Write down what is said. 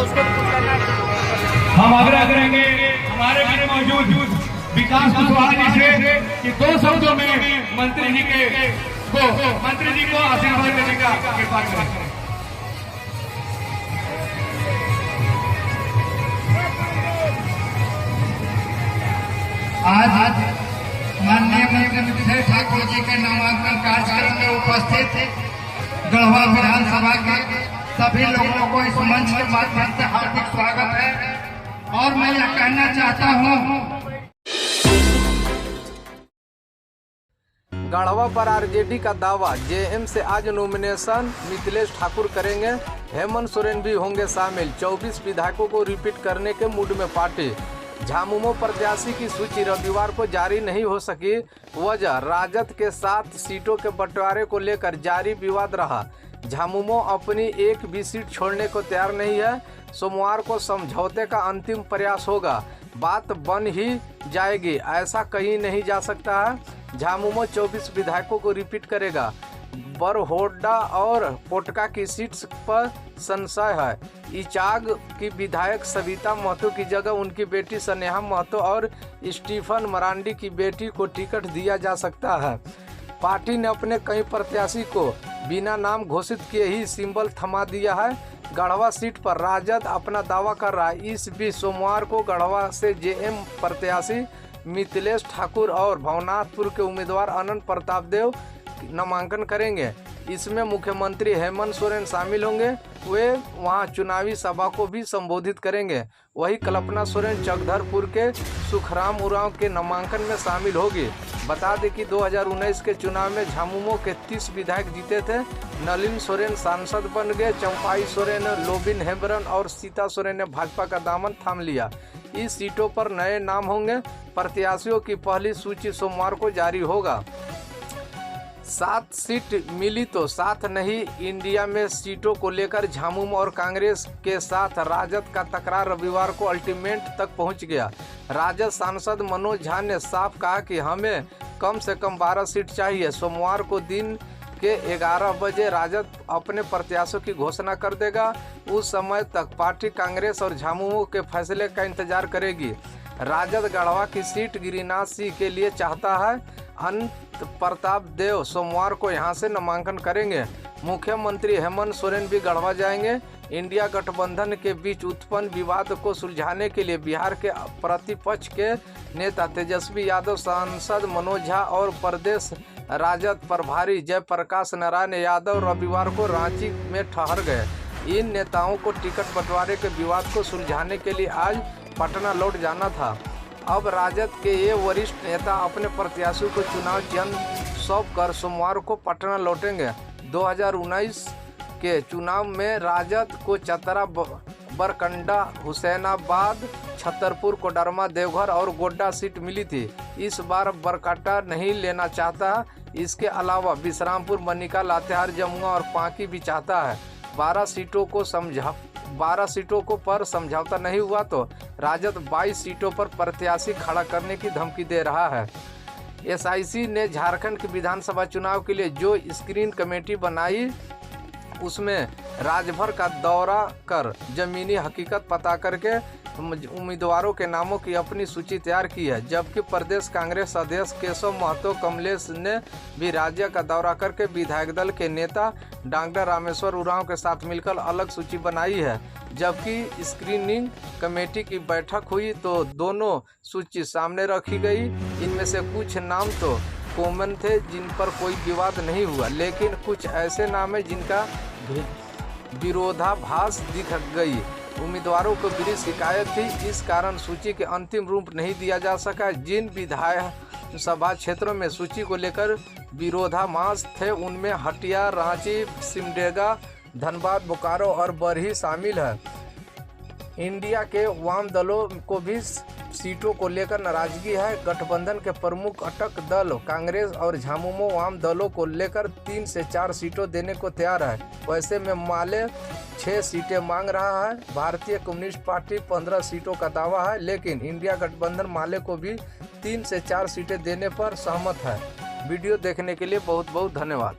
उसको भी कुछ करना है। हम आग्रह करेंगे हमारे बीच मौजूद विकास कुशवाहा जी से कि 2 शब्दों में मंत्री जी को आशीर्वाद देने का कृपा करें। आज माननीय मंत्री ठाकुर जी के नामांकन कार्यक्रम में उपस्थित गढ़वा विधानसभा के सभी लोगों को इस मंच के माध्यम से हार्दिक स्वागत है। और मैं यह कहना चाहता हूँ, गढ़वा पर आरजेडी का दावा, जेएम से आज नॉमिनेशन मिथिलेश ठाकुर करेंगे, हेमंत सोरेन भी होंगे शामिल। 24 विधायकों को रिपीट करने के मूड में पार्टी। झामुमो प्रत्याशी की सूची रविवार को जारी नहीं हो सकी, वजह राजद के 7 सीटों के बंटवारे को लेकर जारी विवाद रहा। झामुमो अपनी एक भी सीट छोड़ने को तैयार नहीं है। सोमवार को समझौते का अंतिम प्रयास होगा, बात बन ही जाएगी, ऐसा कहीं नहीं जा सकता है। झामुमो 24 विधायकों को रिपीट करेगा। बरहोडा और पोटका की सीट्स पर संशय है। इचाग की विधायक सविता महतो की जगह उनकी बेटी स्नेहा महतो और स्टीफन मरांडी की बेटी को टिकट दिया जा सकता है। पार्टी ने अपने कई प्रत्याशी को बिना नाम घोषित किए ही सिंबल थमा दिया है। गढ़वा सीट पर राजद अपना दावा कर रहा है। इस बीच सोमवार को गढ़वा से जेएम प्रत्याशी मिथिलेश ठाकुर और भवनाथपुर के उम्मीदवार अनंत प्रताप देव नामांकन करेंगे। इसमें मुख्यमंत्री हेमंत सोरेन शामिल होंगे, वे वहां चुनावी सभा को भी संबोधित करेंगे। वही कल्पना सोरेन चकधरपुर के सुखराम उरांव के नामांकन में शामिल होगी। बता दें कि 2019 के चुनाव में झामुमो के 30 विधायक जीते थे। नलिन सोरेन सांसद बन गए। चंपाई सोरेन, लोबिन हेम्ब्रम और सीता सोरेन ने भाजपा का दामन थाम लिया। इस सीटों पर नए नाम होंगे। प्रत्याशियों की पहली सूची सोमवार को जारी होगा। 7 सीट मिली तो 7 नहीं। इंडिया में सीटों को लेकर झामुमो और कांग्रेस के साथ राजद का तकरार रविवार को अल्टीमेट तक पहुंच गया। राजद सांसद मनोज झा ने साफ कहा कि हमें कम से कम 12 सीट चाहिए। सोमवार को दिन के 11 बजे राजद अपने प्रत्याशियों की घोषणा कर देगा। उस समय तक पार्टी कांग्रेस और झामुमो के फैसले का इंतजार करेगी। राजद गढ़वा की सीट गिरिनाथ सिंह के लिए चाहता है। अनंत प्रताप देव सोमवार को यहां से नामांकन करेंगे। मुख्यमंत्री हेमंत सोरेन भी गढ़वा जाएंगे। इंडिया गठबंधन के बीच उत्पन्न विवाद को सुलझाने के लिए बिहार के प्रतिपक्ष के नेता तेजस्वी यादव, सांसद मनोज झा और प्रदेश राजद प्रभारी जयप्रकाश नारायण यादव रविवार को रांची में ठहर गए। इन नेताओं को टिकट बंटवारे के विवाद को सुलझाने के लिए आज पटना लौट जाना था। अब राजद के ये वरिष्ठ नेता अपने प्रत्याशियों को चुनाव चिन्ह सौंप कर सोमवार को पटना लौटेंगे। 2019 के चुनाव में राजद को चतरा, बरकंडा, हुसैनाबाद, छतरपुर, कोडरमा, देवघर और गोड्डा सीट मिली थी। इस बार बरकाटा नहीं लेना चाहता। इसके अलावा विश्रामपुर, मनिका, लातेहार, जमुआ और पांकी भी चाहता है। 12 सीटों को पर समझौता नहीं हुआ तो राजद 22 सीटों पर प्रत्याशी खड़ा करने की धमकी दे रहा है। एसआईसी ने झारखंड के विधानसभा चुनाव के लिए जो स्क्रीन कमेटी बनाई उसमें राज्यभर का दौरा कर जमीनी हकीकत पता करके उम्मीदवारों के नामों की अपनी सूची तैयार की है। जबकि प्रदेश कांग्रेस अध्यक्ष केशव महतो कमलेश ने भी राज्य का दौरा करके विधायक दल के नेता डॉक्टर रामेश्वर उरांव के साथ मिलकर अलग सूची बनाई है। जबकि स्क्रीनिंग कमेटी की बैठक हुई तो दोनों सूची सामने रखी गई। इनमें से कुछ नाम तो कॉमन थे जिन पर कोई विवाद नहीं हुआ, लेकिन कुछ ऐसे नाम हैं जिनका विरोधाभास दिख गई। उम्मीदवारों को बड़ी शिकायत थी, इस कारण सूची के अंतिम रूप नहीं दिया जा सका। जिन विधानसभा क्षेत्रों में सूची को लेकर विरोधाभास थे उनमें हटिया, रांची, सिमडेगा, धनबाद, बोकारो और बरही शामिल है। इंडिया के वाम दलों को भी सीटों को लेकर नाराजगी है। गठबंधन के प्रमुख अटक दल कांग्रेस और झामुमो वाम दलों को लेकर 3 से 4 सीटों देने को तैयार है। वैसे में माले 6 सीटें मांग रहा है। भारतीय कम्युनिस्ट पार्टी 15 सीटों का दावा है, लेकिन इंडिया गठबंधन माले को भी 3 से 4 सीटें देने पर सहमत है। वीडियो देखने के लिए बहुत बहुत धन्यवाद।